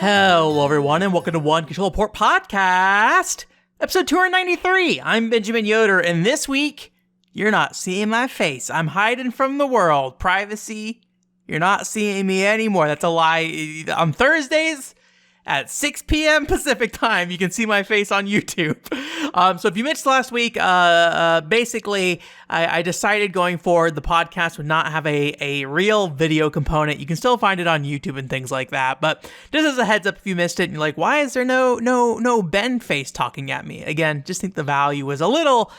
Hello, everyone, and welcome to One Control Port Podcast, episode 293. I'm Benjamin Yoder, and this week, you're not seeing my face. I'm hiding from the world. Privacy, you're not seeing me anymore. That's a lie. On Thursdays at 6 p.m. Pacific time, you can see my face on YouTube. So if you missed last week, basically, I decided going forward, the podcast would not have a real video component. You can still find it on YouTube and things like that. But just as a heads up, if you missed it and you're like, why is there no Ben face talking at me? Again, just think the value was a little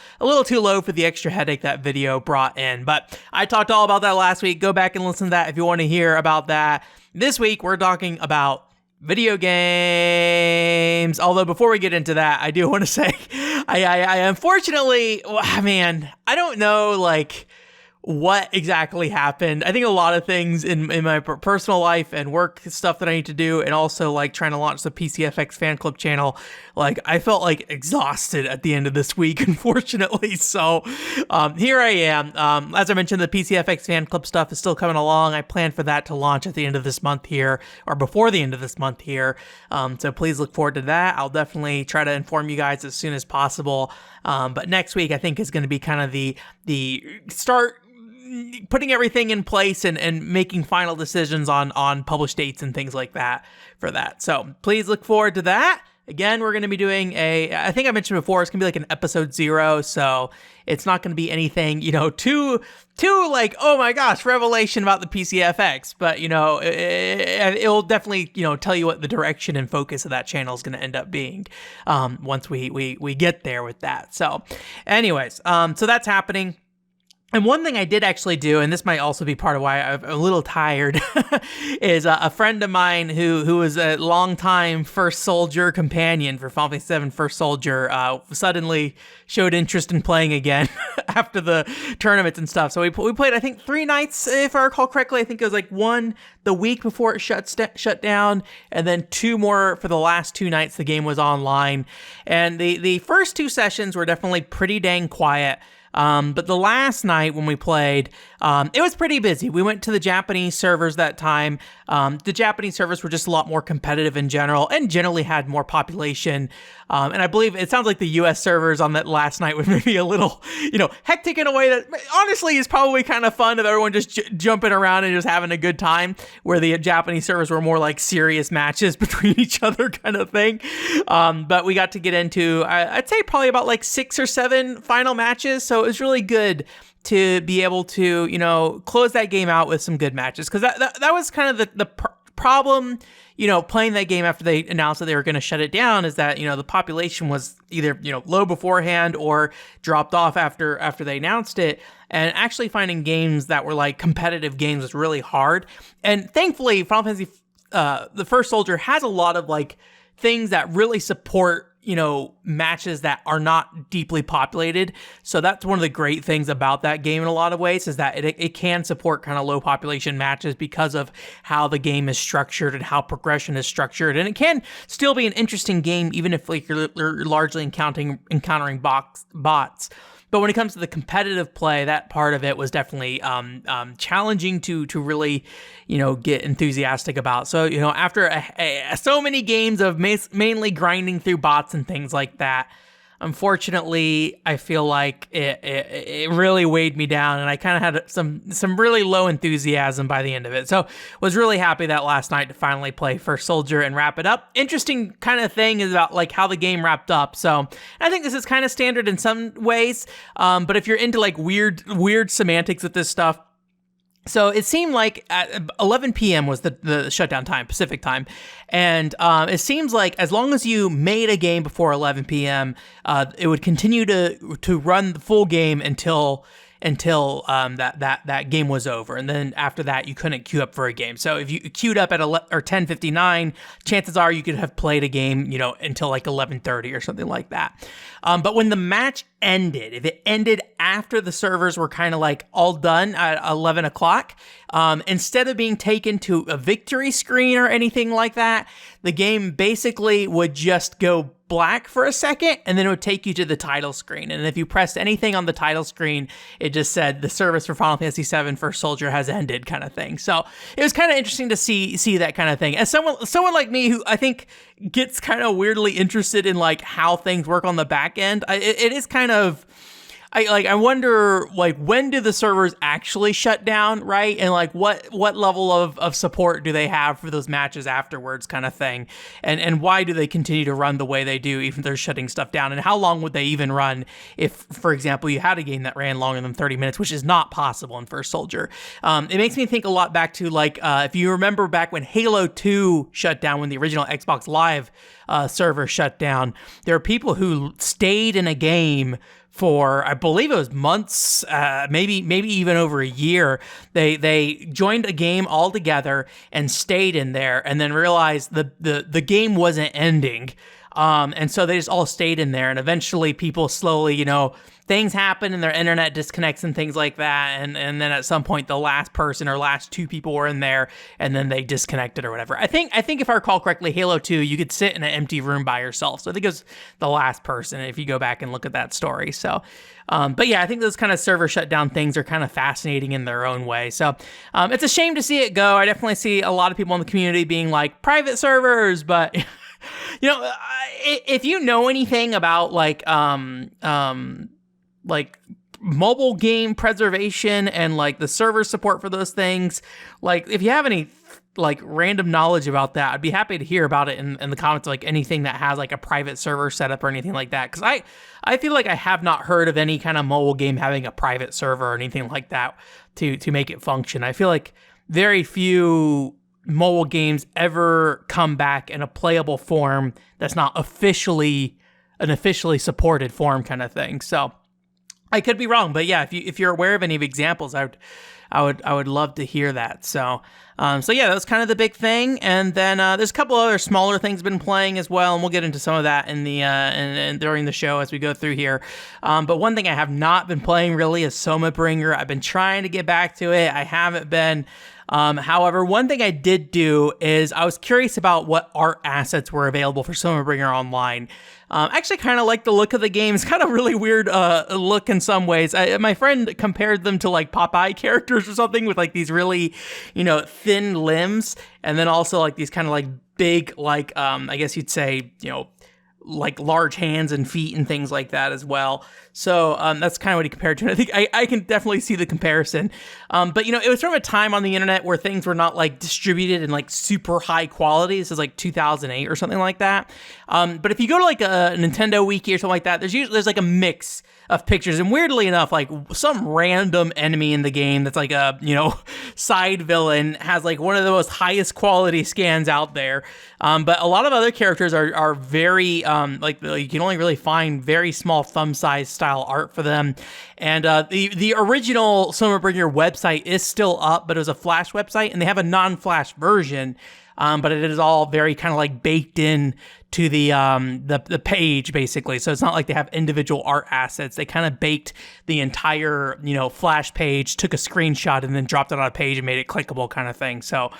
too low for the extra headache that video brought in. But I talked all about that last week. Go back and listen to that if you want to hear about that. This week, we're talking about video games. Although before we get into that, I do want to say, I unfortunately, man, I don't know what exactly happened. I think a lot of things in my personal life and work stuff that I need to do, and also trying to launch the PCFX fan club channel. I felt exhausted at the end of this week, unfortunately. So here I am. As I mentioned, the PCFX fan club stuff is still coming along. I plan for that to launch at the end of this month here, or before the end of this month here. So please look forward to that. I'll definitely try to inform you guys as soon as possible. But next week, I think, is going to be kind of the start putting everything in place and making final decisions on published dates and things like that for that. So please look forward to that. Again, we're going to be doing I think I mentioned before, it's going to be an episode 0. So it's not going to be anything, too oh my gosh, revelation about the PCFX. But, it'll definitely, tell you what the direction and focus of that channel is going to end up being once we get there with that. So anyways, so that's happening. And one thing I did actually do, and this might also be part of why I'm a little tired, is a friend of mine who was a longtime First Soldier companion for Final Fantasy VII First Soldier suddenly showed interest in playing again after the tournaments and stuff. So we played, I think, 3 nights, if I recall correctly. I think it was one the week before it shut down, and then 2 more for the last 2 nights the game was online. And the first 2 sessions were definitely pretty dang quiet. But the last night when we played, it was pretty busy. We went to the Japanese servers that time. The Japanese servers were just a lot more competitive in general and generally had more population. And I believe it sounds like the US servers on that last night was maybe a little, hectic in a way that honestly is probably kind of fun, of everyone just jumping around and just having a good time, where the Japanese servers were more serious matches between each other kind of thing. But we got to get into, I'd say probably about 6 or 7 final matches. So it was really good to be able to, close that game out with some good matches. Because that was kind of the problem, playing that game after they announced that they were going to shut it down, is that, the population was either, low beforehand or dropped off after they announced it. And actually finding games that were competitive games was really hard. And thankfully, Final Fantasy, the First Soldier has a lot of things that really support matches that are not deeply populated. So that's one of the great things about that game in a lot of ways, is that it can support kind of low population matches because of how the game is structured and how progression is structured. And it can still be an interesting game, even if you're largely encountering bots. But when it comes to the competitive play, that part of it was definitely challenging to really, get enthusiastic about. So, after so many games of mainly grinding through bots and things like that, unfortunately, I feel like it really weighed me down, and I kind of had some really low enthusiasm by the end of it. So was really happy that last night to finally play First Soldier and wrap it up. Interesting kind of thing is about how the game wrapped up. So I think this is kind of standard in some ways, but if you're into weird semantics with this stuff, so it seemed like at 11 p.m. was the shutdown time, Pacific time. And it seems like as long as you made a game before 11 p.m., it would continue to run the full game until that game was over. And then after that, you couldn't queue up for a game. So if you queued up at 10:59, chances are you could have played a game, until 11:30 or something like that. But when the match ended, if it ended after the servers were kind of like all done at 11 o'clock, instead of being taken to a victory screen or anything like that, the game basically would just go black for a second, and then it would take you to the title screen. And if you pressed anything on the title screen, it just said the service for Final Fantasy VII First Soldier has ended, kind of thing. So it was kind of interesting to see that kind of thing. As someone like me who I think gets kind of weirdly interested in like how things work on the back end, it is kind of. I wonder, like, when do the servers actually shut down, right? And, like, what level of support do they have for those matches afterwards, kind of thing? And why do they continue to run the way they do, even if they're shutting stuff down? And how long would they even run if, for example, you had a game that ran longer than 30 minutes, which is not possible in First Soldier? It makes me think a lot back to, like, if you remember back when Halo 2 shut down, when the original Xbox Live server shut down, there are people who stayed in a game for, I believe it was months, maybe even over a year. They joined a game all together and stayed in there, and then realized the game wasn't ending. And so they just all stayed in there, and eventually people slowly, things happen and their internet disconnects and things like that. And then at some point, the last person or last two people were in there, and then they disconnected or whatever. I think if I recall correctly, Halo 2, you could sit in an empty room by yourself. So I think it was the last person if you go back and look at that story. So, but yeah, I think those kind of server shutdown things are kind of fascinating in their own way. So it's a shame to see it go. I definitely see a lot of people in the community being like private servers, but if you know anything about like mobile game preservation and like the server support for those things, like if you have any like random knowledge about that, I'd be happy to hear about it in the comments, like anything that has like a private server setup or anything like that. Because I feel like I have not heard of any kind of mobile game having a private server or anything like that to make it function. I feel like very few mobile games ever come back in a playable form that's not an officially supported form, kind of thing. So I could be wrong, but yeah, if you're aware of any examples, I would love to hear that. So yeah, that was kind of the big thing. And then there's a couple other smaller things been playing as well, and we'll get into some of that in the and during the show as we go through here. But one thing I have not been playing really is Soma. I've been trying to get back to it. I haven't been. However, one thing I did do is I was curious about what art assets were available for Soma Online. I actually kind of like the look of the game. It's kind of really weird look in some ways. My friend compared them to like Popeye characters or something with like these really, thin limbs, and then also like these kind of like big, like I guess you'd say, like large hands and feet and things like that as well. So that's kind of what he compared to. And I think I can definitely see the comparison. But it was from a time on the internet where things were not like distributed in like super high quality. This is like 2008 or something like that. But if you go to like a Nintendo Wiki or something like that, there's like a mix of pictures, and weirdly enough, like some random enemy in the game that's like a side villain has like one of the most highest quality scans out there. But a lot of other characters are very like you can only really find very small thumb size style art for them. And the original Soma website is still up, but it was a Flash website, and they have a non-Flash version. But it is all very kind of like baked in to the page, basically. So it's not like they have individual art assets. They kind of baked the entire, Flash page, took a screenshot, and then dropped it on a page and made it clickable, kind of thing. So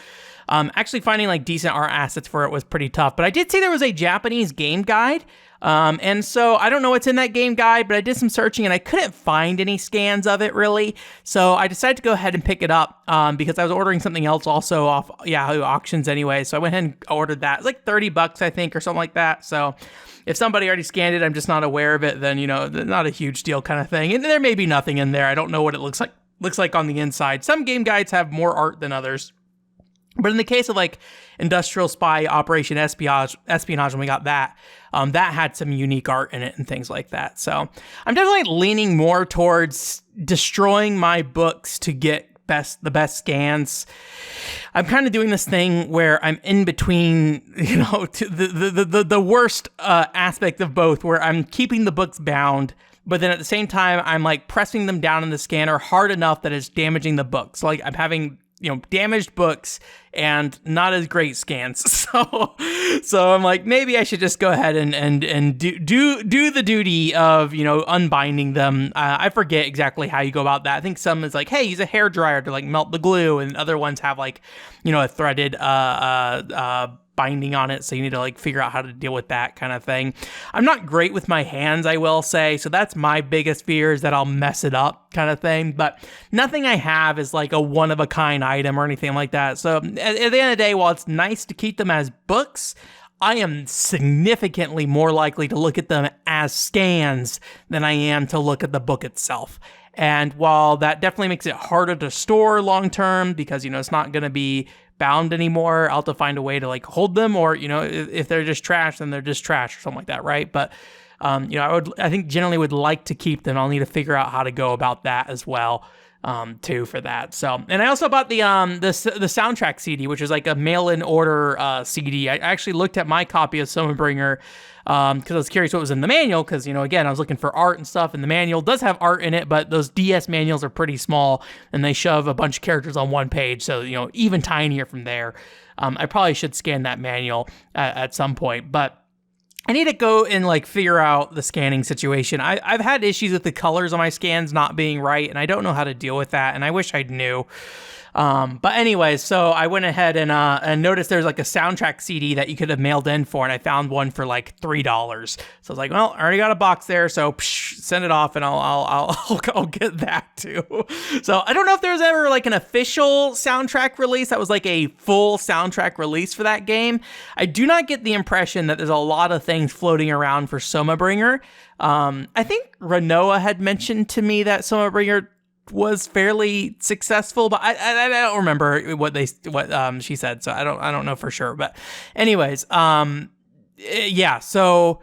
actually finding like decent art assets for it was pretty tough. But I did see there was a Japanese game guide. And so I don't know what's in that game guide, but I did some searching and I couldn't find any scans of it really. So I decided to go ahead and pick it up, because I was ordering something else also off Yahoo auctions anyway. So I went ahead and ordered that. It's like $30, I think, or something like that. So if somebody already scanned it, I'm just not aware of it, then, not a huge deal kind of thing. And there may be nothing in there. I don't know what it looks like on the inside. Some game guides have more art than others. But in the case of like Industrial Spy Operation Espionage, when we got that, that had some unique art in it and things like that. So I'm definitely leaning more towards destroying my books to get the best scans. I'm kind of doing this thing where I'm in between, to the worst aspect of both, where I'm keeping the books bound, but then at the same time, I'm like pressing them down in the scanner hard enough that it's damaging the books. So like I'm having damaged books and not as great scans. So I'm like, maybe I should just go ahead and do the duty of, unbinding them. I forget exactly how you go about that. I think some is like, hey, use a hairdryer to like melt the glue, and other ones have like, a threaded binding on it, so you need to like figure out how to deal with that kind of thing. I'm not great with my hands, I will say, so that's my biggest fear, is that I'll mess it up kind of thing. But nothing I have is like a one-of-a-kind item or anything like that. So at the end of the day, while it's nice to keep them as books, I am significantly more likely to look at them as scans than I am to look at the book itself. And while that definitely makes it harder to store long term, because it's not going to be bound anymore, I'll have to find a way to like hold them, or if they're just trash, then they're just trash or something like that, right? But I think generally would like to keep them. I'll need to figure out how to go about that as well, too, for that. So, and I also bought the soundtrack CD, which is like a mail-in order CD. I actually looked at my copy of Soma because I was curious what was in the manual, because again, I was looking for art and stuff, and the manual does have art in it, but those DS manuals are pretty small, and they shove a bunch of characters on one page, so even tinier from there. I probably should scan that manual at some point, but I need to go and like figure out the scanning situation. I've had issues with the colors on my scans not being right, and I don't know how to deal with that, and I wish I knew. But anyways, so I went ahead and noticed there's like a soundtrack CD that you could have mailed in for, and I found one for like $3. So I was like, well, I already got a box there, so send it off, and I'll get that too. So I don't know if there's ever like an official soundtrack release that was like a full soundtrack release for that game. I do not get the impression that there's a lot of things floating around for Soma Bringer. I think Renoa had mentioned to me that Soma Bringer was fairly successful, but I don't remember what she said, so I don't know for sure. But anyways, yeah, so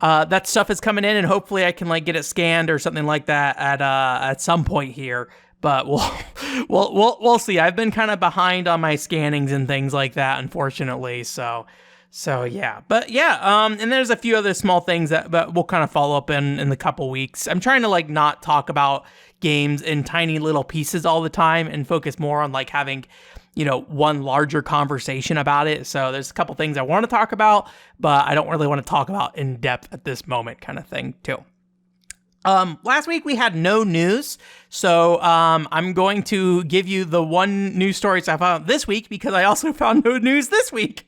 that stuff is coming in, and hopefully I can like get it scanned or something like that at some point here. But we'll see. I've been kind of behind on my scannings and things like that, unfortunately. So yeah, but yeah, and there's a few other small things but we'll kind of follow up in the couple weeks. I'm trying to like not talk about games in tiny little pieces all the time and focus more on like having, one larger conversation about it. So there's a couple things I want to talk about, but I don't really want to talk about in depth at this moment, kind of thing too. Last week we had no news, so I'm going to give you the one news story I found this week, because I also found no news this week.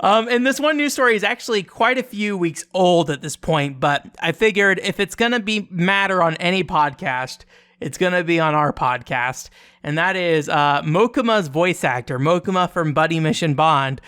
And this one news story is actually quite a few weeks old at this point, but I figured if it's going to matter on any podcast, it's going to be on our podcast. And that is Mokuma's voice actor, Mokuma from Buddy Mission Bond.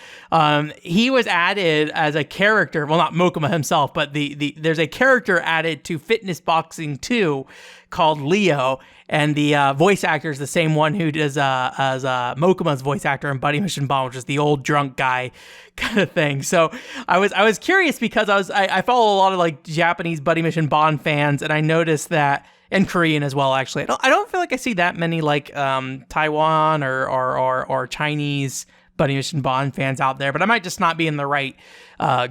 He was added as a character, well, not Mokuma himself, but there's a character added to Fitness Boxing 2 called Leo, and the voice actor is the same one who does as Mokuma's voice actor in Buddy Mission Bond, which is the old drunk guy kind of thing. So I was curious, because I follow a lot of like Japanese Buddy Mission Bond fans, and I noticed that, and Korean as well, actually. I don't feel like I see that many like Taiwan or Chinese Buddy Mission Bond fans out there, but I might just not be in the right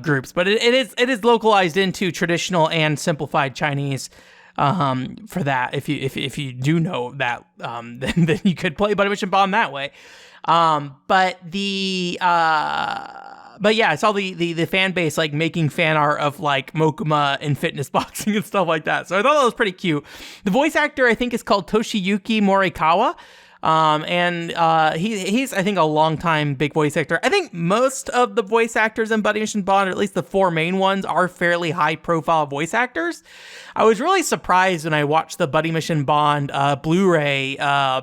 groups. But it is localized into traditional and simplified Chinese. For that, if you do know that, then you could play Buddy Mission Bond that way. But yeah, I saw the fan base like making fan art of like Mokuma in Fitness Boxing and stuff like that. So I thought that was pretty cute. The voice actor, I think, is called Toshiyuki Morikawa. And he's I think a longtime big voice actor. I think most of the voice actors in Buddy Mission Bond, or at least the four main ones, are fairly high profile voice actors. I was really surprised when I watched the Buddy Mission Bond Blu-ray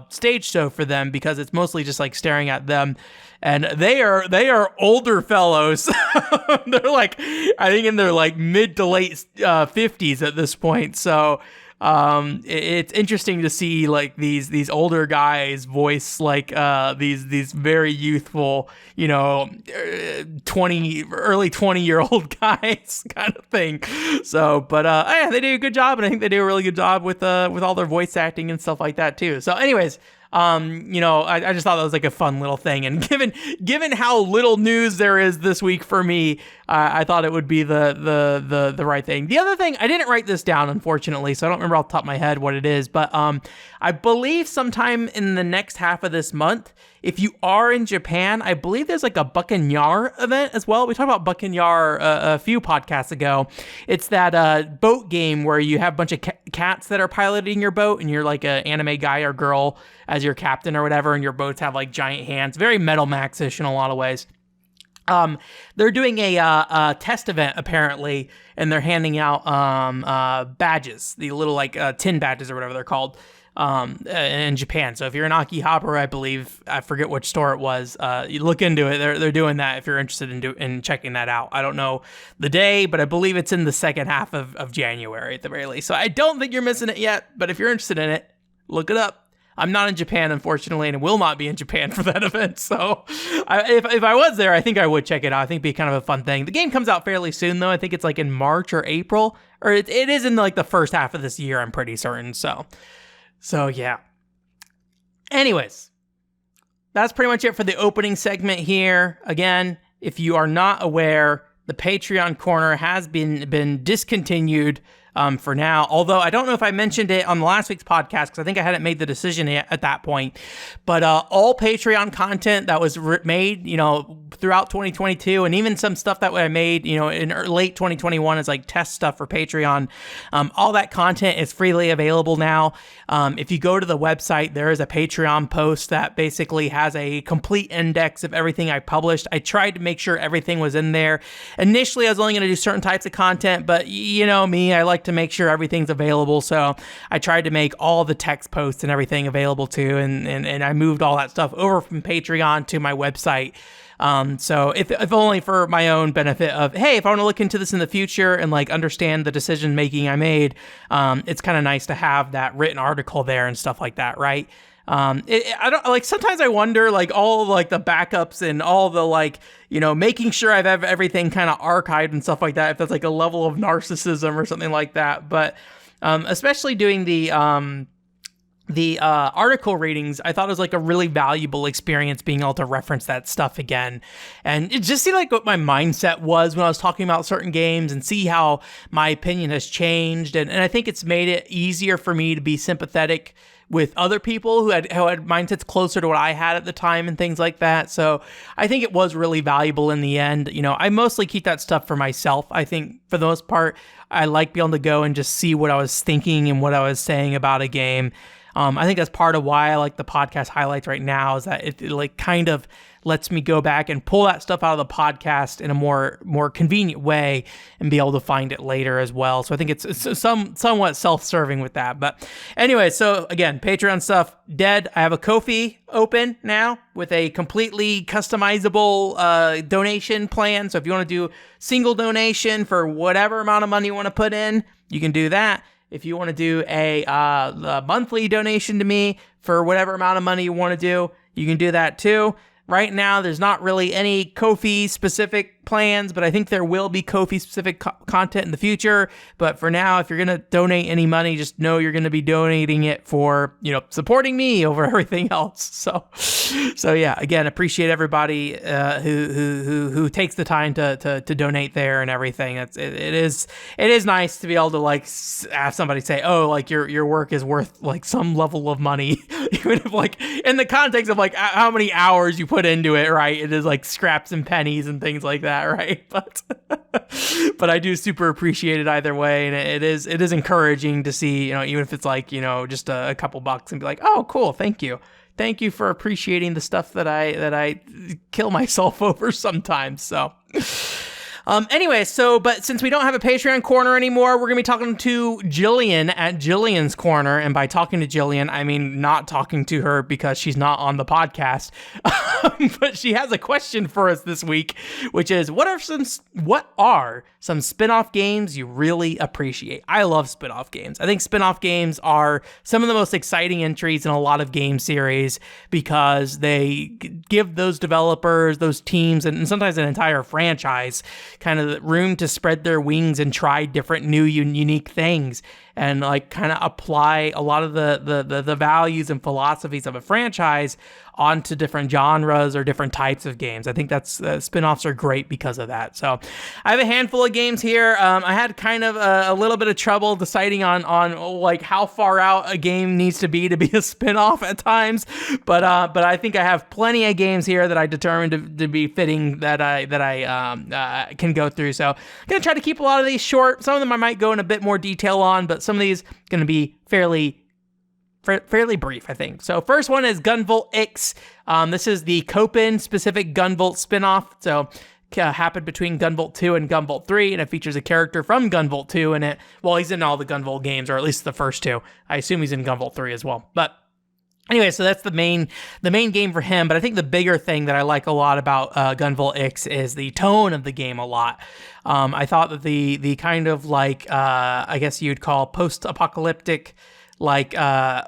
stage show for them, because it's mostly just like staring at them, and they are older fellows. They're like, I think in their like mid to late 50s at this point. So it's interesting to see like these older guys voice like these very youthful, early 20-year-old guys kind of thing. So, but yeah, they do a good job, and I think they do a really good job with all their voice acting and stuff like that too. So, anyways. I just thought that was like a fun little thing, and given how little news there is this week for me, I thought it would be the right thing. The other thing, I didn't write this down, unfortunately, so I don't remember off the top of my head what it is, but I believe sometime in the next half of this month, if you are in Japan, I believe there's like a Buccanyar event as well. We talked about Buccanyar a few podcasts ago. It's that boat game where you have a bunch of cats that are piloting your boat, and you're like an anime guy or girl as your captain or whatever, and your boats have like giant hands. Very Metal Max-ish in a lot of ways. They're doing a test event apparently, and they're handing out badges, the little like tin badges or whatever they're called, in Japan. So if you're in Akihabara, I believe, I forget which store it was, you look into it. They're doing that if you're interested in checking that out. I don't know the day, but I believe it's in the second half of January at the very least. So I don't think you're missing it yet, but if you're interested in it, look it up. I'm not in Japan, unfortunately, and will not be in Japan for that event. So if I was there, I think I would check it out. I think it'd be kind of a fun thing. The game comes out fairly soon, though. I think it's like in March or April, or it is in like the first half of this year, I'm pretty certain. So yeah. Anyways, that's pretty much it for the opening segment here. Again, if you are not aware, the Patreon corner has been discontinued for now. Although I don't know if I mentioned it on the last week's podcast, because I think I hadn't made the decision yet at that point. But all Patreon content that was made, throughout 2022, and even some stuff that I made, in late 2021 as like test stuff for Patreon, all that content is freely available now. If you go to the website, there is a Patreon post that basically has a complete index of everything I published. I tried to make sure everything was in there. Initially, I was only going to do certain types of content, but you know me, I like to make sure everything's available. So I tried to make all the text posts and everything available too. And I moved all that stuff over from Patreon to my website. So if only for my own benefit of, hey, if I want to look into this in the future and like understand the decision making I made, it's kind of nice to have that written article there and stuff like that. Right. I don't like, sometimes I wonder like all like the backups and all the like, making sure I have everything kind of archived and stuff like that, if that's like a level of narcissism or something like that. But, especially doing the article readings, I thought it was like a really valuable experience being able to reference that stuff again. And it just seemed like what my mindset was when I was talking about certain games and see how my opinion has changed. And I think it's made it easier for me to be sympathetic with other people who had mindsets closer to what I had at the time and things like that. So I think it was really valuable in the end. I mostly keep that stuff for myself. I think for the most part, I like being able to go and just see what I was thinking and what I was saying about a game. I think that's part of why I like the podcast highlights right now, is that it like kind of lets me go back and pull that stuff out of the podcast in a more convenient way and be able to find it later as well. So I think it's somewhat self-serving with that. But anyway, so again, Patreon stuff dead. I have a Ko-fi open now with a completely customizable donation plan. So if you want to do single donation for whatever amount of money you want to put in, you can do that. If you want to do a monthly donation to me for whatever amount of money you want to do, you can do that too. Right now, there's not really any Ko-fi specific plans, but I think there will be Ko-fi specific content in the future. But for now, if you're going to donate any money, just know you're going to be donating it for, supporting me over everything else. So yeah, again, appreciate everybody who takes the time to donate there and everything. It is nice to be able to like have somebody say, oh, like your work is worth like some level of money, even if like in the context of like how many hours you put into it, right? It is like scraps and pennies and things like that. Right. But I do super appreciate it either way. And it is encouraging to see, even if it's like, just a couple bucks and be like, oh, cool. Thank you. Thank you for appreciating the stuff that I kill myself over sometimes. So anyway, but since we don't have a Patreon corner anymore, we're going to be talking to Jilian at Jilian's Corner. And by talking to Jilian, I mean not talking to her because she's not on the podcast. But she has a question for us this week, which is, what are some spin-off games you really appreciate? I love spin-off games. I think spin-off games are some of the most exciting entries in a lot of game series because they give those developers, those teams, and sometimes an entire franchise, kind of room to spread their wings and try different new unique things, and like kind of apply a lot of the values and philosophies of a franchise onto different genres or different types of games. I think that's spin-offs are great because of that. So I have a handful of games here. I had kind of a little bit of trouble deciding on like how far out a game needs to be a spin-off at times, but I think I have plenty of games here that I determined to be fitting that I can go through. So I'm gonna try to keep a lot of these short. Some of them I might go in a bit more detail on, but some of these going to be fairly brief, I think. So first one is Gunvolt X. This is the Copen specific Gunvolt spinoff. So happened between Gunvolt 2 and Gunvolt 3, and it features a character from Gunvolt 2 in it. Well, he's in all the Gunvolt games, or at least the first two. I assume he's in Gunvolt 3 as well. But anyway, so that's the main game for him. But I think the bigger thing that I like a lot about Gunvolt X is the tone of the game a lot. I thought that the kind of like I guess you'd call post-apocalyptic like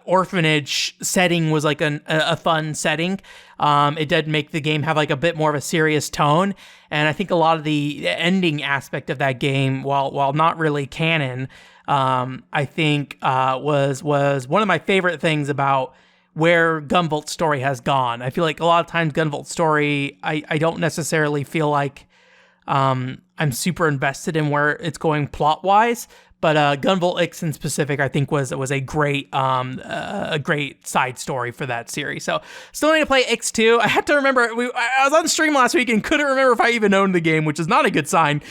orphanage setting was like a fun setting. It did make the game have like a bit more of a serious tone, and I think a lot of the ending aspect of that game, while not really canon, I think was one of my favorite things about where Gunvolt's story has gone. I feel like a lot of times Gunvolt's story, I don't necessarily feel like I'm super invested in where it's going plot-wise, but Gunvolt X in specific, I think was a great side story for that series. So still need to play X2. I have to remember, I was on stream last week and couldn't remember if I even owned the game, which is not a good sign.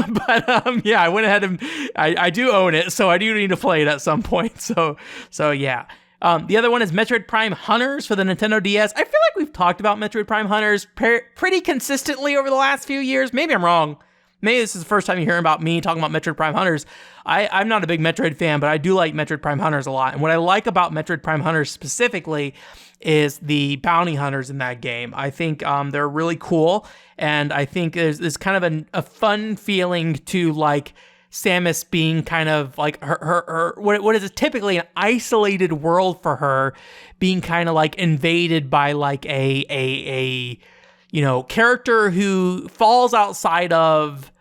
But yeah, I went ahead and I do own it, so I do need to play it at some point. So yeah. The other one is Metroid Prime Hunters for the Nintendo DS. I feel like we've talked about Metroid Prime Hunters pretty consistently over the last few years. Maybe I'm wrong. Maybe this is the first time you're hearing about me talking about Metroid Prime Hunters. I'm not a big Metroid fan, but I do like Metroid Prime Hunters a lot. And what I like about Metroid Prime Hunters specifically is the bounty hunters in that game. I think they're really cool, and I think there's kind of a fun feeling to like Samus being kind of like her what is typically an isolated world for her, being kind of like invaded by like a character who falls outside of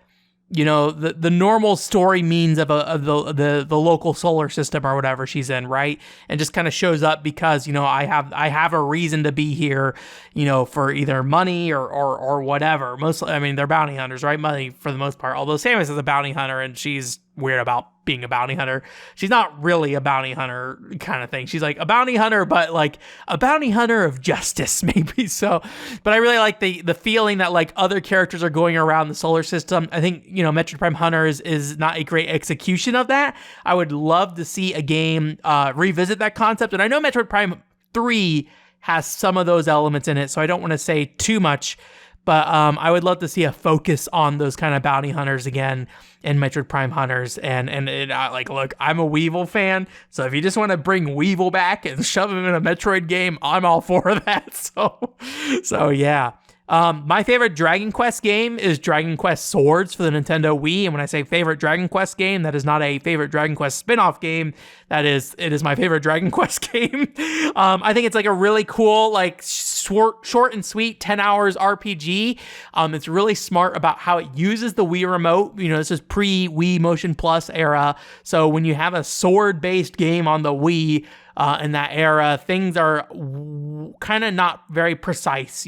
the normal story means of the local solar system or whatever she's in, right? And just kind of shows up because I have a reason to be here, for either money or whatever. Mostly, I mean, they're bounty hunters, right? Money for the most part. Although Samus is a bounty hunter and she's weird about being a bounty hunter. She's not really a bounty hunter kind of thing. She's like a bounty hunter, but like a bounty hunter of justice, maybe. So, but I really like the feeling that like other characters are going around the solar system. I think, Metroid Prime Hunters is not a great execution of that. I would love to see a game revisit that concept. And I know Metroid Prime 3 has some of those elements in it, so I don't want to say too much. But I would love to see a focus on those kind of bounty hunters again in Metroid Prime Hunters. And look, I'm a Weevil fan, so if you just want to bring Weevil back and shove him in a Metroid game, I'm all for that. So yeah. My favorite Dragon Quest game is Dragon Quest Swords for the Nintendo Wii. And when I say favorite Dragon Quest game, that is not a favorite Dragon Quest spin-off game. It is my favorite Dragon Quest game. I think it's like a really cool, like short and sweet 10 hours RPG. It's really smart about how it uses the Wii remote. This is pre-Wii Motion Plus era. So when you have a sword-based game on the Wii, in that era, things are kind of not very precise.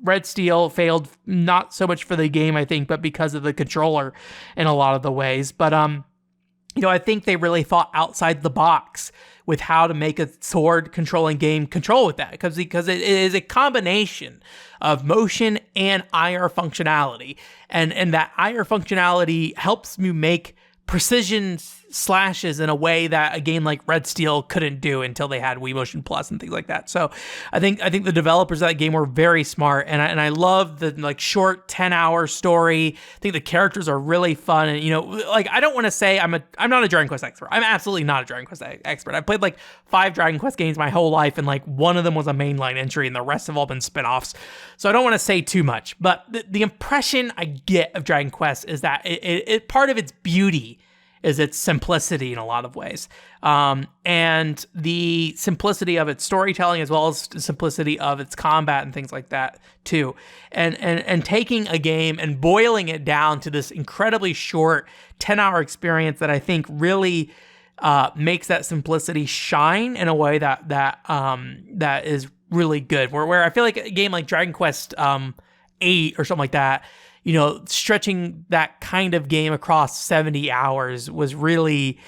Red Steel failed not so much for the game, I think, but because of the controller in a lot of the ways. But I think they really thought outside the box with how to make a sword controlling game control with that, because it is a combination of motion and IR functionality, and that IR functionality helps you make precision slashes in a way that a game like Red Steel couldn't do until they had Wii Motion Plus and things like that. So I think the developers of that game were very smart, and I love the like short 10-hour story. I think the characters are really fun, and I don't want to say I'm not a Dragon Quest expert. I'm absolutely not a Dragon Quest expert. I've played like 5 Dragon Quest games my whole life, and like one of them was a mainline entry, and the rest have all been spin-offs. So I don't want to say too much, but the impression I get of Dragon Quest is that it part of its beauty is its simplicity in a lot of ways. And the simplicity of its storytelling, as well as the simplicity of its combat and things like that too. And taking a game and boiling it down to this incredibly short 10-hour experience that I think really makes that simplicity shine in a way that is really good. Where I feel like a game like Dragon Quest 8 or something like that, you know, stretching that kind of game across 70 hours was really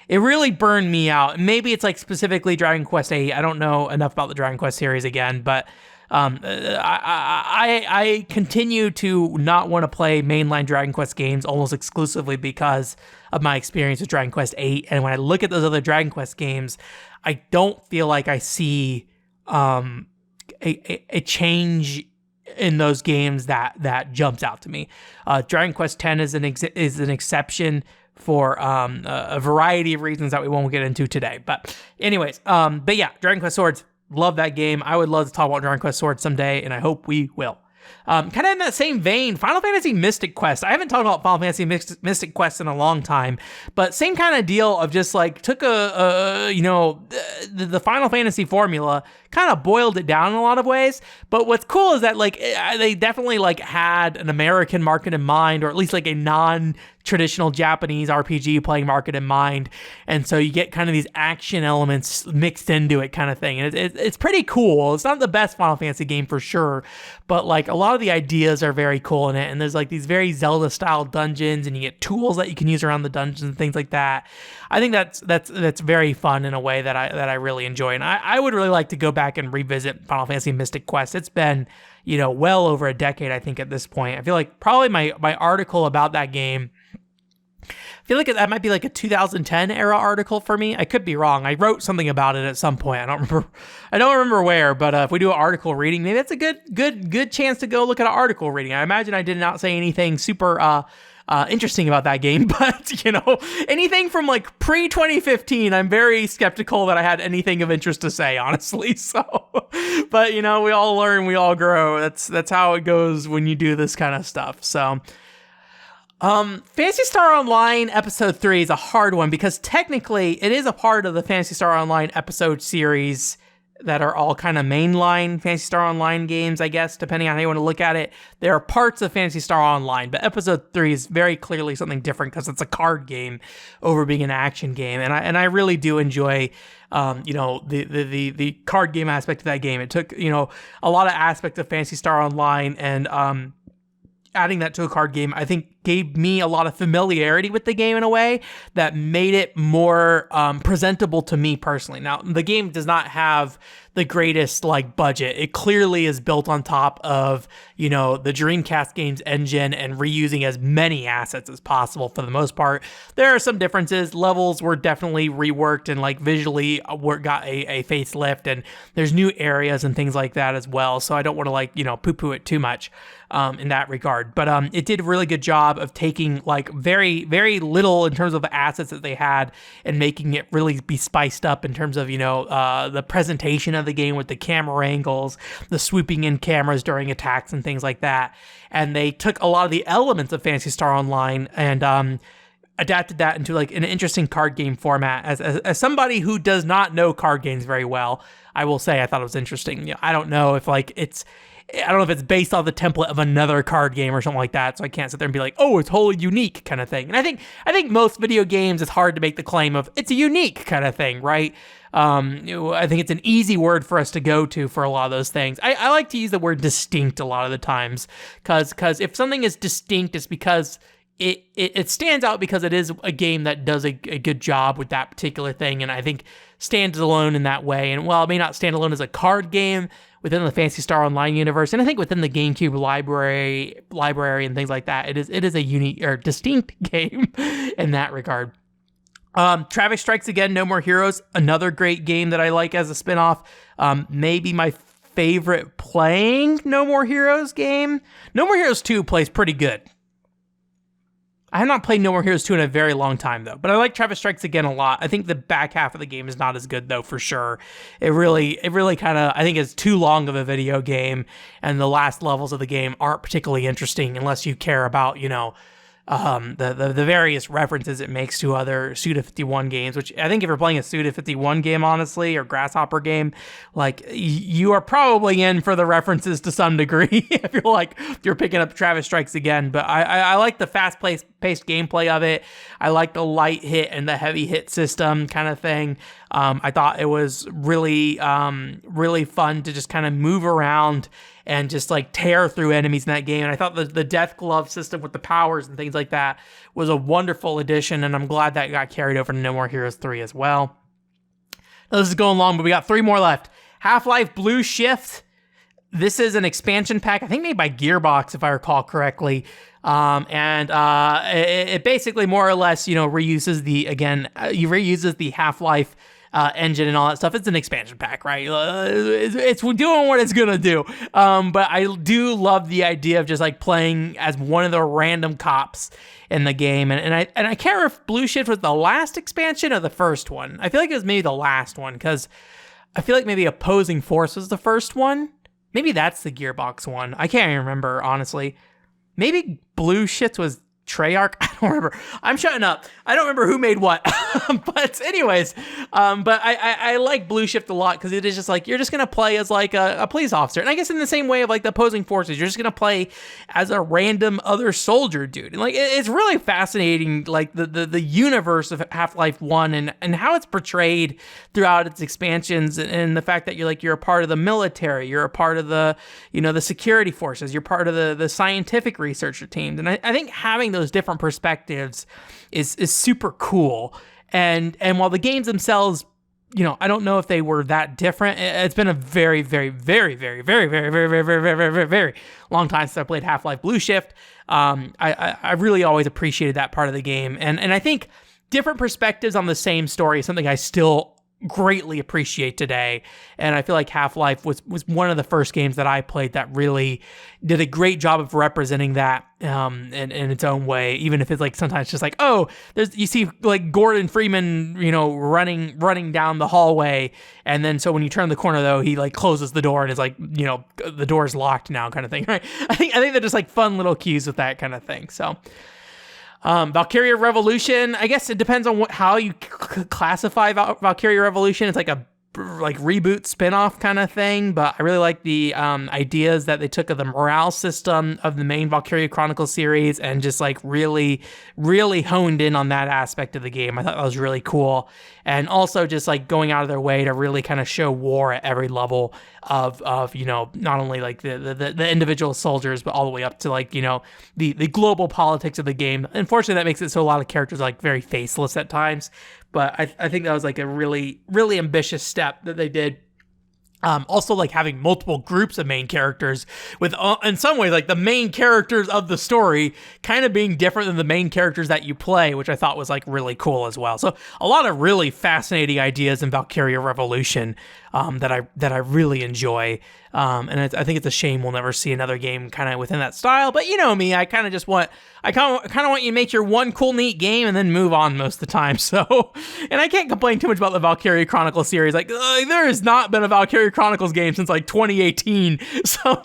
burned me out. Maybe it's like specifically Dragon Quest 8. I don't know enough about the Dragon Quest series again, but I continue to not want to play mainline Dragon Quest games almost exclusively because of my experience with Dragon Quest 8. And when I look at those other Dragon Quest games, I don't feel like I see a change in those games that jumps out to me. Dragon Quest X is an exception for a variety of reasons that we won't get into today. But anyways, but yeah, Dragon Quest Swords, love that game. I would love to talk about Dragon Quest Swords someday, and I hope we will. Kind of in that same vein, Final Fantasy Mystic Quest. I haven't talked about Final Fantasy Mystic Quest in a long time, but same kind of deal of just like took the Final Fantasy formula, kind of boiled it down in a lot of ways. But what's cool is that like they definitely like had an American market in mind, or at least like a non-traditional Japanese RPG playing market in mind. And so you get kind of these action elements mixed into it kind of thing. And it's pretty cool. It's not the best Final Fantasy game for sure, but like a lot of the ideas are very cool in it. And there's like these very Zelda style dungeons, and you get tools that you can use around the dungeons and things like that. I think that's very fun in a way that I really enjoy. And I would really like to go back and revisit Final Fantasy Mystic Quest. It's been, well over a decade, I think, at this point. I feel like probably my article about that game, I feel like that might be like a 2010 era article for me. I could be wrong. I wrote something about it at some point. I don't remember where, but if we do an article reading, maybe that's a good chance to go look at an article reading. I imagine I did not say anything super interesting about that game, but anything from like pre-2015, I'm very skeptical that I had anything of interest to say, honestly. So, but we all learn, we all grow. That's how it goes when you do this kind of stuff. So, Phantasy Star Online episode 3 is a hard one because technically it is a part of the Phantasy Star Online episode series that are all kind of mainline Phantasy Star Online games, I guess, depending on how you want to look at it. There are parts of Phantasy Star Online, but episode 3 is very clearly something different because it's a card game over being an action game. And I really do enjoy the card game aspect of that game. It took, a lot of aspects of Phantasy Star Online and adding that to a card game, I think gave me a lot of familiarity with the game in a way that made it more presentable to me personally. Now, the game does not have the greatest budget. It clearly is built on top of, the Dreamcast games engine and reusing as many assets as possible for the most part. There are some differences. Levels were definitely reworked and visually got a facelift, and there's new areas and things like that as well. So I don't want to poo-poo it too much in that regard. But it did a really good job of taking very, very little in terms of the assets that they had and making it really be spiced up in terms of, the presentation of the game with the camera angles, the swooping in cameras during attacks and things like that. And they took a lot of the elements of Phantasy Star Online and adapted that into an interesting card game format. As somebody who does not know card games very well, I will say I thought it was interesting. I don't know if it's based on the template of another card game or something like that, so I can't sit there and be like, oh, it's wholly unique kind of thing. And I think most video games, it's hard to make the claim of it's a unique kind of thing, right? I think it's an easy word for us to go to for a lot of those things. I like to use the word distinct a lot of the times, because if something is distinct, it's because it stands out because it is a game that does a good job with that particular thing, and I think stands alone in that way. And while it may not stand alone as a card game within the Phantasy Star Online universe, and I think within the GameCube library and things like that, it is a unique or distinct game in that regard. Traffic Strikes Again, No More Heroes, another great game that I like as a spinoff. Maybe my favorite playing No More Heroes game. No More Heroes 2 plays pretty good. I have not played No More Heroes 2 in a very long time, though, but I like Traffic Strikes Again a lot. I think the back half of the game is not as good, though, for sure. It really kind of, I think it's too long of a video game, and the last levels of the game aren't particularly interesting unless you care about, the various references it makes to other Suda51 games, which I think if you're playing a Suda51 game, honestly, or Grasshopper game, like you are probably in for the references to some degree if you're picking up Travis Strikes Again. But I like the fast-paced gameplay of it. I like the light hit and the heavy hit system kind of thing. I thought it was really fun to just kind of move around and just like tear through enemies in that game. And I thought the Death Glove system with the powers and things like that was a wonderful addition, and I'm glad that got carried over to No More Heroes 3 as well. Now, this is going long, but we got 3 more left. Half-Life Blue Shift. This is an expansion pack, I think made by Gearbox, if I recall correctly. It basically more or less, reuses the Half-Life engine and all that stuff. It's an expansion pack, right? It's doing what it's gonna do. But I do love the idea of just like playing as one of the random cops in the game. And I can't remember if Blue Shift was the last expansion or the first one. I feel like it was maybe the last one, because I feel like maybe Opposing Force was the first one. Maybe that's the Gearbox one. I can't even remember, honestly. Maybe Blue Shift was Treyarch? I don't remember. I'm shutting up. I don't remember who made what. But anyways, but I like Blue Shift a lot, because it is just like, you're just going to play as like a police officer. And I guess in the same way of like the Opposing Forces, you're just going to play as a random other soldier dude. And like, it's really fascinating, like the universe of Half-Life 1 and how it's portrayed throughout its expansions, and the fact that you're a part of the military, you're a part of the, the security forces, you're part of the scientific researcher teams. And I think having those different perspectives is super cool. And while the games themselves, I don't know if they were that different. It's been a very, very, very, very, very, very, very, very, very, very, very, very long time since I played Half-Life Blue Shift. I really always appreciated that part of the game. And I think different perspectives on the same story is something I still greatly appreciate today. And I feel like Half-Life was one of the first games that I played that really did a great job of representing that in its own way, even if it's like sometimes just like, oh, you see like Gordon Freeman, running down the hallway, and then so when you turn the corner though, he like closes the door and is like, the door's locked now, kind of thing, right? I think they're just like fun little cues with that kind of thing. So Valkyria Revolution, I guess it depends on how you classify Valkyria Revolution. It's like a reboot spinoff kind of thing, but I really like the ideas that they took of the morale system of the main Valkyria Chronicles series, and just like really, really honed in on that aspect of the game. I thought that was really cool. And also just like going out of their way to really kind of show war at every level of not only like the individual soldiers, but all the way up to like, the global politics of the game. Unfortunately, that makes it so a lot of characters are like very faceless at times. But I think that was like a really, really ambitious step that they did. Also, like having multiple groups of main characters with, in some ways, like the main characters of the story kind of being different than the main characters that you play, which I thought was like really cool as well. So a lot of really fascinating ideas in Valkyria Revolution that I really enjoy. And I think it's a shame we'll never see another game kind of within that style. But you know me, I kind of want you to make your one cool, neat game and then move on most of the time. So, and I can't complain too much about the Valkyria Chronicles series. Like, there has not been a Valkyria Chronicles game since like 2018. So,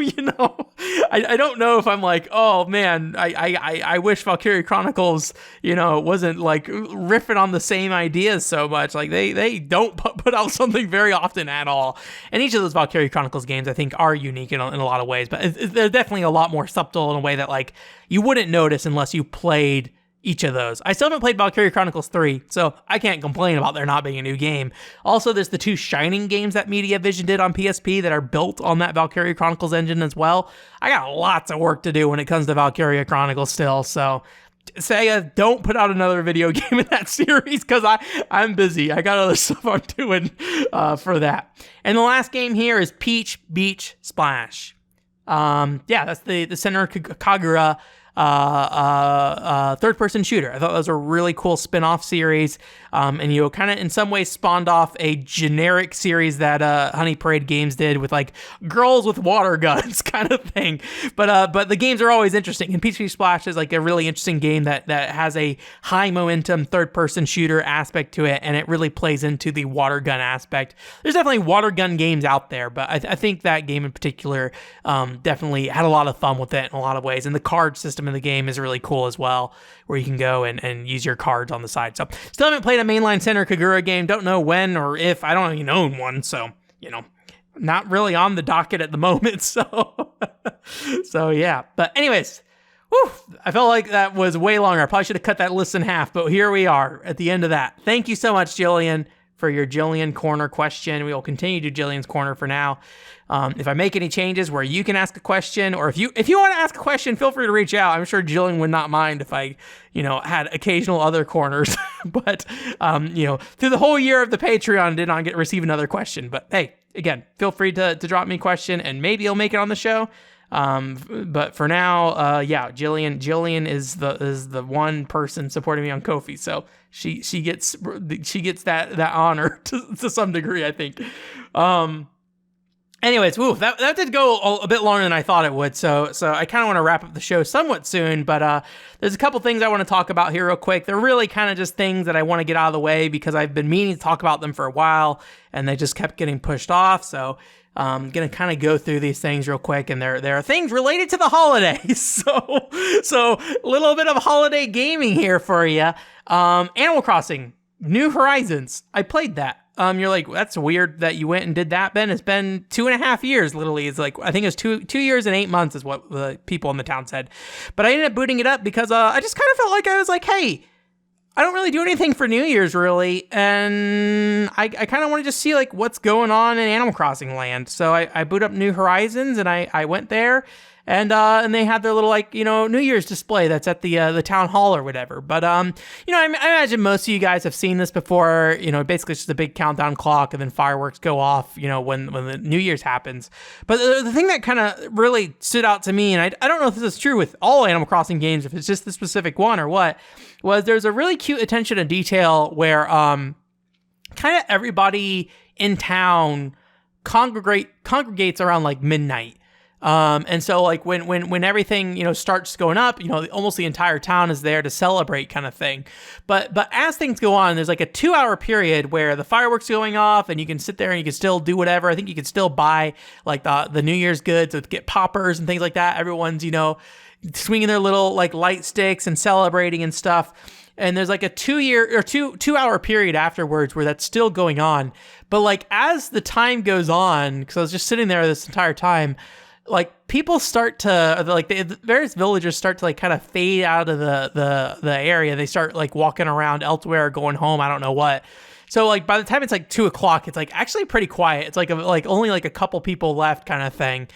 I don't know if I'm like, oh man, I wish Valkyria Chronicles, wasn't like riffing on the same ideas so much. Like they don't put out something very often at all. And each of those Valkyria Chronicles games, I think, are unique in a lot of ways, but they're definitely a lot more subtle in a way that like you wouldn't notice unless you played each of those. I still haven't played Valkyria Chronicles 3, so I can't complain about there not being a new game. Also, there's the 2 Shining games that Mediavision did on PSP that are built on that Valkyria Chronicles engine as well. I got lots of work to do when it comes to Valkyria Chronicles still, so Sega, don't put out another video game in that series, because I'm busy. I got other stuff I'm doing for that. And the last game here is Peach Beach Splash. That's the Senran Kagura third-person shooter. I thought that was a really cool spin-off series, and kind of in some ways spawned off a generic series that Honey Parade Games did with like girls with water guns kind of thing. But the games are always interesting, and Peach Beach Splash is like a really interesting game that has a high momentum third-person shooter aspect to it, and it really plays into the water gun aspect. There's definitely water gun games out there, but I think that game in particular definitely had a lot of fun with it in a lot of ways, and the card system system in the game is really cool as well, where you can go and use your cards on the side. So still haven't played a mainline center Kagura game. Don't know when or if. I don't even own one, so, not really on the docket at the moment. So yeah. But anyways, I felt like that was way longer. I probably should have cut that list in half, but here we are at the end of that. Thank you so much, Jilian, for your Jilian Corner question. We will continue to do Jilian's Corner for now. If I make any changes where you can ask a question, or if you want to ask a question, feel free to reach out. I'm sure Jilian would not mind if I, had occasional other corners. But, through the whole year of the Patreon, did not receive another question. But hey, again, feel free to drop me a question, and maybe you'll make it on the show. But for now, Jilian is the one person supporting me on Ko-fi, so she gets that honor to some degree, I think. Anyways, that did go a bit longer than I thought it would, so I kind of want to wrap up the show somewhat soon, but there's a couple things I want to talk about here real quick. They're really kind of just things that I want to get out of the way because I've been meaning to talk about them for a while, and they just kept getting pushed off, so I'm going to kind of go through these things real quick, and there are things related to the holidays, so a little bit of holiday gaming here for you. Animal Crossing, New Horizons, I played that. You're like, that's weird that you went and did that, Ben. It's been 2.5 years, literally. It's like, I think it was 2 years and 8 months is what the people in the town said. But I ended up booting it up because I just kind of felt like I was like, hey, I don't really do anything for New Year's, really, and I kind of want to just see, like, what's going on in Animal Crossing land. So I boot up New Horizons, and I went there, and they had their little, like, New Year's display that's at the town hall or whatever. But, I imagine most of you guys have seen this before. Basically it's just a big countdown clock, and then fireworks go off, when the New Year's happens. But the thing that kind of really stood out to me, and I don't know if this is true with all Animal Crossing games, if it's just the specific one or what, was there's a really cute attention to detail where kind of everybody in town congregates around like midnight. And so like when everything, starts going up, almost the entire town is there to celebrate kind of thing. But as things go on, there's like a 2-hour period where the fireworks are going off and you can sit there and you can still do whatever. I think you can still buy like the New Year's goods, so get poppers and things like that. Everyone's, swinging their little like light sticks and celebrating and stuff. And there's like a 2-hour period afterwards where that's still going on. But like as the time goes on, because I was just sitting there this entire time, like people start to like the various villagers start to like kind of fade out of the area. They start like walking around elsewhere, going home. I don't know what. So like by the time it's like 2:00, it's like actually pretty quiet. It's like only like a couple people left kind of thing.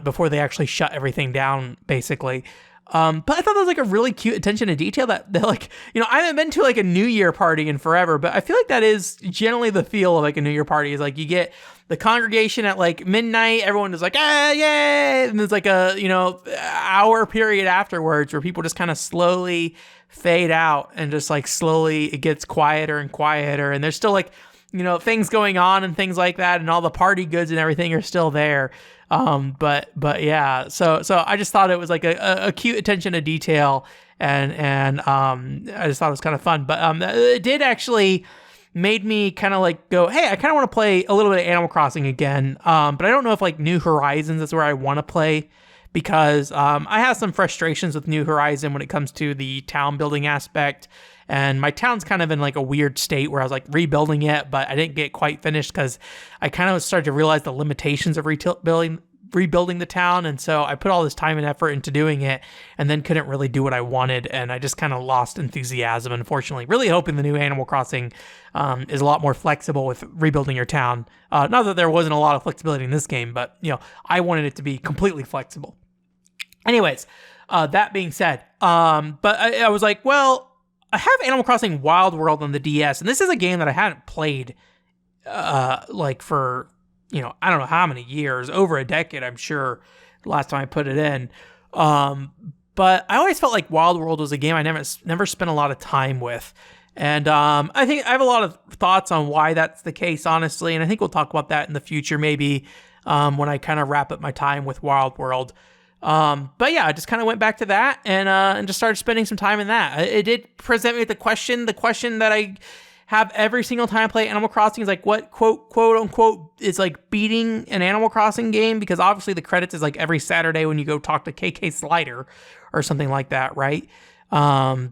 Before they actually shut everything down, basically. But I thought that was like a really cute attention to detail that like, I haven't been to like a New Year party in forever, but I feel like that is generally the feel of like a New Year party is like you get the congregation at like midnight, everyone is like, yay! And there's like a, hour period afterwards where people just kind of slowly fade out and just like slowly it gets quieter and quieter. And there's still like, things going on and things like that. And all the party goods and everything are still there. But yeah, so I just thought it was like a cute attention to detail and I just thought it was kind of fun, but it did actually made me kind of like go, hey, I kind of want to play a little bit of Animal Crossing again. But I don't know if like New Horizons is where I want to play because, I have some frustrations with New Horizon when it comes to the town building aspect. And my town's kind of in like a weird state where I was like rebuilding it, but I didn't get quite finished because I kind of started to realize the limitations of rebuilding the town. And so I put all this time and effort into doing it and then couldn't really do what I wanted. And I just kind of lost enthusiasm, unfortunately. Really hoping the new Animal Crossing is a lot more flexible with rebuilding your town. Not that there wasn't a lot of flexibility in this game, but I wanted it to be completely flexible. Anyways, that being said, but I was like, well, I have Animal Crossing Wild World on the DS, and this is a game that I hadn't played, like for, I don't know how many years, over a decade, I'm sure, last time I put it in. But I always felt like Wild World was a game I never spent a lot of time with. And I think I have a lot of thoughts on why that's the case, honestly, and I think we'll talk about that in the future, maybe when I kind of wrap up my time with Wild World. But yeah, I just kind of went back to that and just started spending some time in that. It did present me with the question that I have every single time I play Animal Crossing is like what quote unquote is like beating an Animal Crossing game, because obviously the credits is like every Saturday when you go talk to KK Slider or something like that, right? I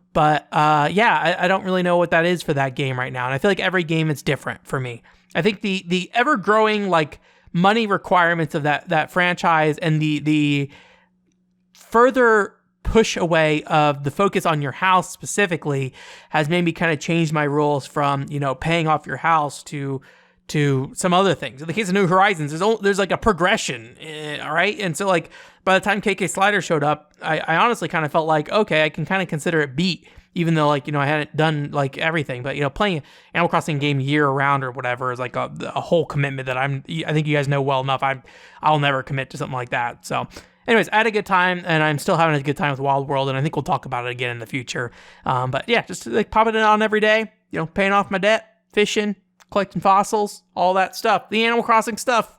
don't really know what that is for that game right now, and I feel like every game is different for me. I think the ever growing like money requirements of that franchise and the further push away of the focus on your house specifically has made me kind of change my rules from, paying off your house to some other things. In the case of New Horizons, there's like a progression, all right? And so like by the time KK Slider showed up, I honestly kind of felt like, okay, I can kind of consider it beat, even though like, I hadn't done like everything, but playing Animal Crossing game year round or whatever is like a whole commitment that I think you guys know well enough. I'll never commit to something like that. So anyways, I had a good time, and I'm still having a good time with Wild World, and I think we'll talk about it again in the future. But yeah, just like popping it on every day, paying off my debt, fishing, collecting fossils, all that stuff. The Animal Crossing stuff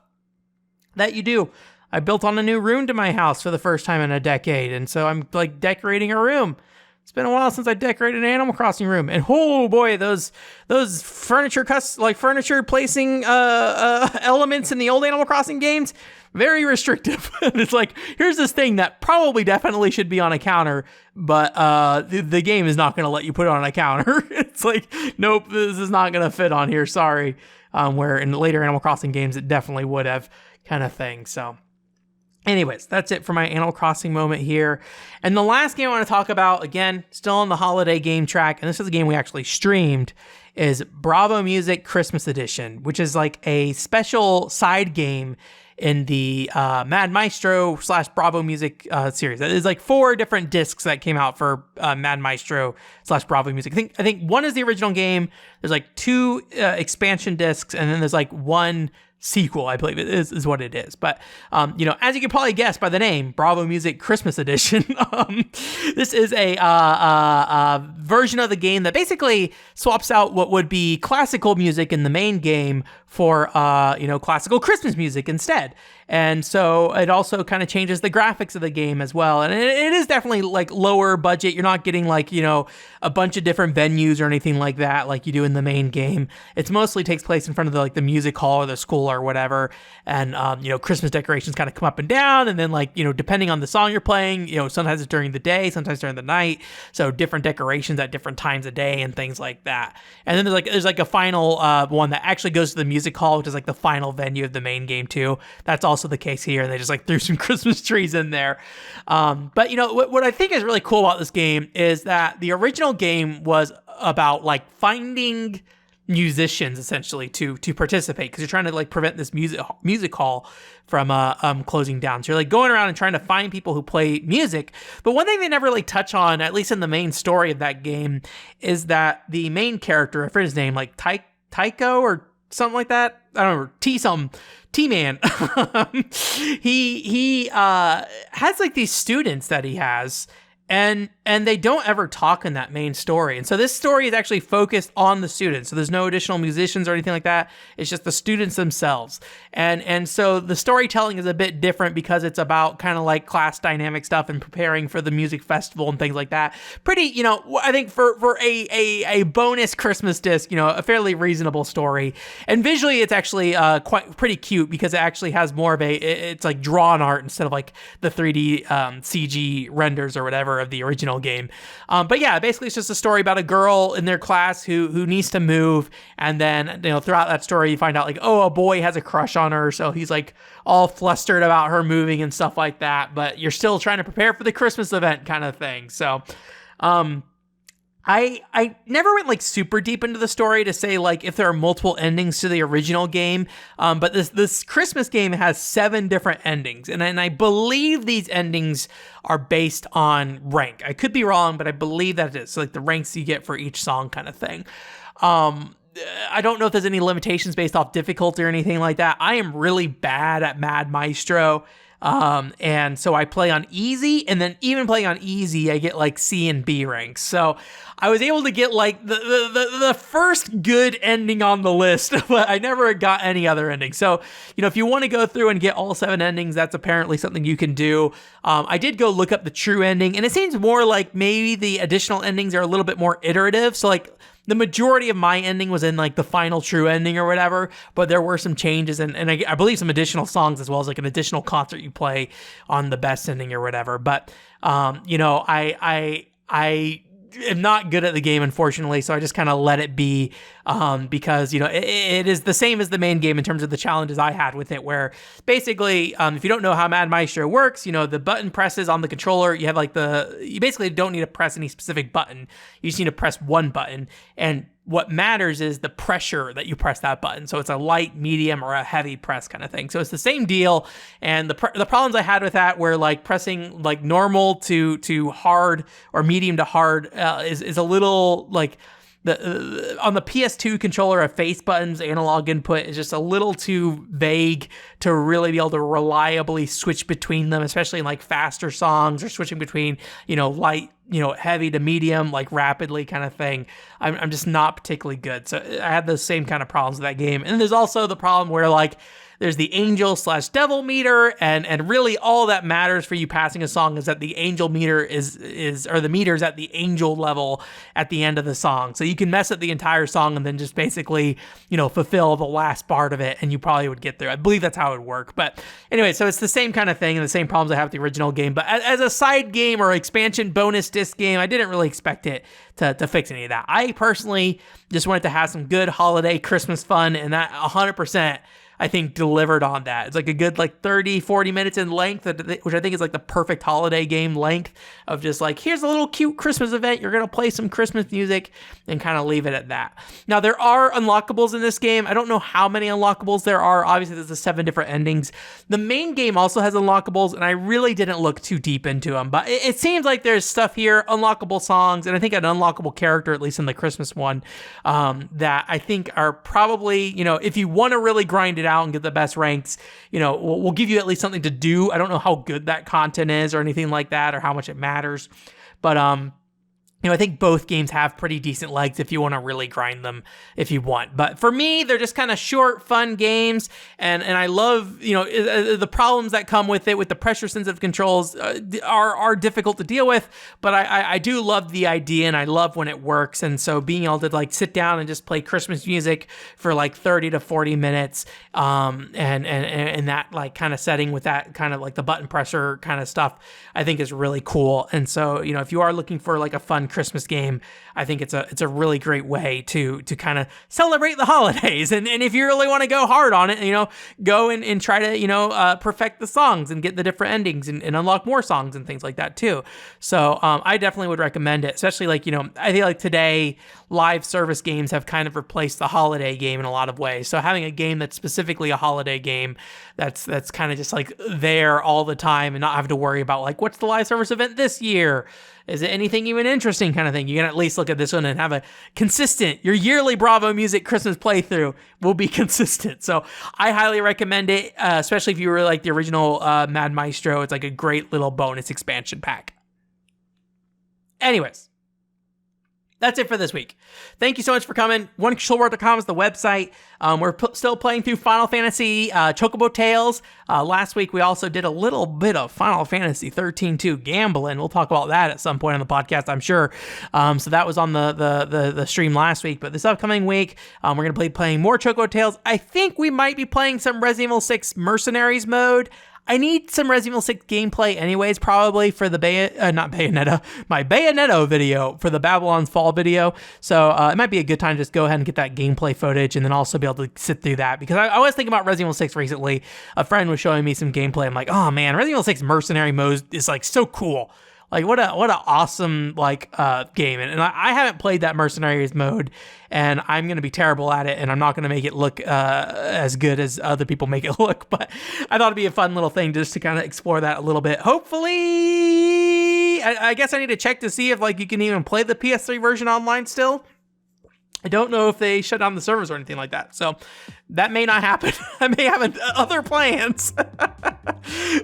that you do. I built on a new room to my house for the first time in a decade, and so I'm like decorating a room. It's been a while since I decorated an Animal Crossing room, and oh boy, those furniture placing elements in the old Animal Crossing games, very restrictive. It's like, here's this thing that probably definitely should be on a counter, but the game is not going to let you put it on a counter. It's like, nope, this is not going to fit on here. Sorry. Where in the later Animal Crossing games it definitely would have, kind of thing. So anyways, that's it for my Animal Crossing moment here. And the last game I want to talk about, again, still on the holiday game track, and this is a game we actually streamed, is Bravo Music Christmas Edition, which is like a special side game in the Mad Maestro / Bravo Music series. There's like 4 different discs that came out for Mad Maestro / Bravo Music. I think one is the original game. There's like 2 expansion discs, and then there's like 1 sequel, I believe it is what it is. But, as you can probably guess by the name, Bravo Music Christmas Edition, this is a version of the game that basically swaps out what would be classical music in the main game for, classical Christmas music instead. And so it also kind of changes the graphics of the game as well. And it is definitely like lower budget. You're not getting like, a bunch of different venues or anything like that like you do in the main game. It's mostly takes place in front of the music hall or the school or whatever. And, Christmas decorations kind of come up and down. And then depending on the song you're playing, sometimes it's during the day, sometimes during the night. So different decorations at different times of day and things like that. And then there's a final one that actually goes to the music hall, which is like the final venue of the main game too. That's also the case here, and they just like threw some Christmas trees in there. But what I think is really cool about this game is that the original game was about like finding musicians essentially to participate, because you're trying to like prevent this music hall from closing down. So you're like going around and trying to find people who play music. But one thing they never really touch on, at least in the main story of that game, is that the main character, I forget his name, like Tycho or something like that. I don't know, T-Man. he has like these students that he has, and they don't ever talk in that main story. And so this story is actually focused on the students. So there's no additional musicians or anything like that. It's just the students themselves. And so the storytelling is a bit different because it's about kind of like class dynamic stuff and preparing for the music festival and things like that. Pretty, I think for a bonus Christmas disc, a fairly reasonable story. And visually it's actually pretty cute, because it actually has more of it's like drawn art instead of like the 3D CG renders or whatever of the original game. But yeah, basically it's just a story about a girl in their class who needs to move, and then throughout that story you find out like, oh, a boy has a crush on her, so he's like all flustered about her moving and stuff like that, but you're still trying to prepare for the Christmas event kind of thing. So I never went like super deep into the story to say like if there are multiple endings to the original game, but this Christmas game has 7 different endings, and I believe these endings are based on rank. I could be wrong, but I believe that it is. So like the ranks you get for each song kind of thing. I don't know if there's any limitations based off difficulty or anything like that. I am really bad at Mad Maestro. And so I play on easy, and then even playing on easy, I get like C and B ranks. So I was able to get like the first good ending on the list, but I never got any other ending. So, if you want to go through and get all 7 endings, that's apparently something you can do. I did go look up the true ending, and it seems more like maybe the additional endings are a little bit more iterative. So like the majority of my ending was in like the final true ending or whatever, but there were some changes and I believe some additional songs as well as like an additional concert you play on the best ending or whatever. But you know, I am not good at the game, unfortunately, so I just kind of let it be because, you know, it is the same as the main game in terms of the challenges I had with it, where basically, if you don't know how Mad Maestro works, you know, the button presses on the controller, you have like you basically don't need to press any specific button. You just need to press one button, and what matters is the pressure that you press that button. So it's a light, medium, or a heavy press kind of thing. So it's the same deal. And the problems I had with that were like pressing like normal to hard or medium to hard is a little like on the PS2 controller, a face button's analog input is just a little too vague to really be able to reliably switch between them, especially in like faster songs or switching between, you know, light, you know, heavy to medium, like rapidly kind of thing. I'm just not particularly good. So I had those same kind of problems with that game. And there's also the problem where like there's the angel/devil meter, and really all that matters for you passing a song is that the angel meter or the meter's at the angel level at the end of the song. So you can mess up the entire song and then just basically, you know, fulfill the last part of it, and you probably would get through. I believe that's how it would work. But anyway, so it's the same kind of thing and the same problems I have with the original game. But as a side game or expansion bonus disc game, I didn't really expect it to fix any of that. I personally just wanted to have some good holiday Christmas fun, and that 100%. I think delivered on that. It's like a good like 30, 40 minutes in length, which I think is like the perfect holiday game length of just like, here's a little cute Christmas event. You're going to play some Christmas music and kind of leave it at that. Now, there are unlockables in this game. I don't know how many unlockables there are. Obviously, there's the 7 different endings. The main game also has unlockables, and I really didn't look too deep into them. But it seems like there's stuff here, unlockable songs, and I think an unlockable character, at least in the Christmas one, that I think are probably, you know, if you want to really grind it out and get the best ranks, you know, we'll give you at least something to do. I don't know how good that content is or anything like that or how much it matters, but you know, I think both games have pretty decent legs if you want to really grind them if you want. But for me, they're just kind of short, fun games. And I love, you know, the problems that come with it, with the pressure sensitive controls are difficult to deal with. But I do love the idea, and I love when it works. And so being able to like sit down and just play Christmas music for like 30 to 40 minutes and that like kind of setting with that kind of like the button pressure kind of stuff, I think is really cool. And so, you know, if you are looking for like a fun Christmas game, I think it's a really great way to kind of celebrate the holidays. And if you really want to go hard on it, you know, go and try to, you know, perfect the songs and get the different endings and unlock more songs and things like that too. So I definitely would recommend it, especially like, you know, I feel like today live service games have kind of replaced the holiday game in a lot of ways. So having a game that's specifically a holiday game that's kind of just like there all the time and not have to worry about like, what's the live service event this year? Is it anything even interesting kind of thing? You can at least look at this one and have a consistent, your yearly Bravo Music Christmas playthrough will be consistent. So I highly recommend it, especially if you really like the original Mad Maestro. It's like a great little bonus expansion pack. Anyways, that's it for this week. Thank you so much for coming. OneControlWorld.com is the website. We're still playing through Final Fantasy Chocobo Tales. Last week, we also did a little bit of Final Fantasy 13-2 Gambling. We'll talk about that at some point on the podcast, I'm sure. So that was on the stream last week. But this upcoming week, we're going to be playing more Chocobo Tales. I think we might be playing some Resident Evil 6 Mercenaries mode. I need some Resident Evil 6 gameplay anyways, probably for the my Bayonetta video for the Babylon's Fall video. So it might be a good time to just go ahead and get that gameplay footage and then also be able to sit through that. Because I was thinking about Resident Evil 6 recently. A friend was showing me some gameplay. I'm like, oh man, Resident Evil 6 Mercenary mode is like so cool. Like what a awesome like game, and I haven't played that Mercenaries mode, and I'm gonna be terrible at it, and I'm not gonna make it look as good as other people make it look. But I thought it'd be a fun little thing just to kind of explore that a little bit. Hopefully, I guess I need to check to see if like you can even play the PS3 version online still. I don't know if they shut down the servers or anything like that, so that may not happen. I may have other plans,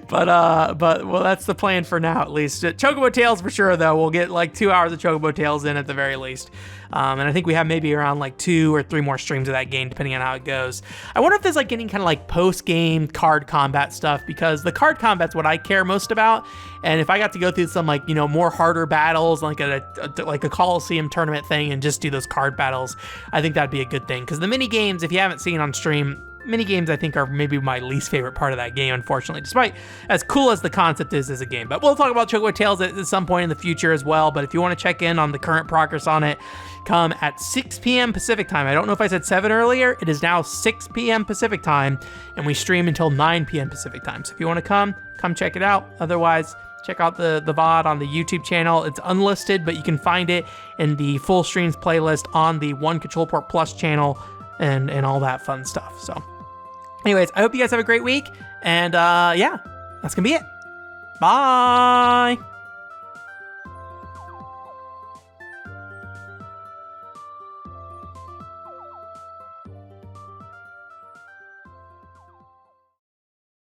but well, that's the plan for now, at least. Chocobo Tales for sure, though. We'll get like 2 hours of Chocobo Tales in at the very least. And I think we have maybe around like 2 or 3 more streams of that game, depending on how it goes. I wonder if there's like any kind of like post-game card combat stuff, because the card combat's what I care most about. And if I got to go through some like, you know, more harder battles, like a Coliseum tournament thing, and just do those card battles, I think that'd be a good thing. Because the mini games, if you haven't seen on stream, mini games I think are maybe my least favorite part of that game, unfortunately, despite as cool as the concept is as a game. But we'll talk about Chocobo Tales at some point in the future as well. But if you want to check in on the current progress on it, come at 6 p.m. Pacific time. I don't know if I said 7 earlier. It is now 6 p.m. Pacific time, and we stream until 9 p.m. Pacific time. So if you want to come check it out. Otherwise, check out the VOD on the YouTube channel. It's unlisted, but you can find it in the full streams playlist on the One Control Port Plus channel and all that fun stuff. So anyways, I hope you guys have a great week. And yeah, that's going to be it. Bye.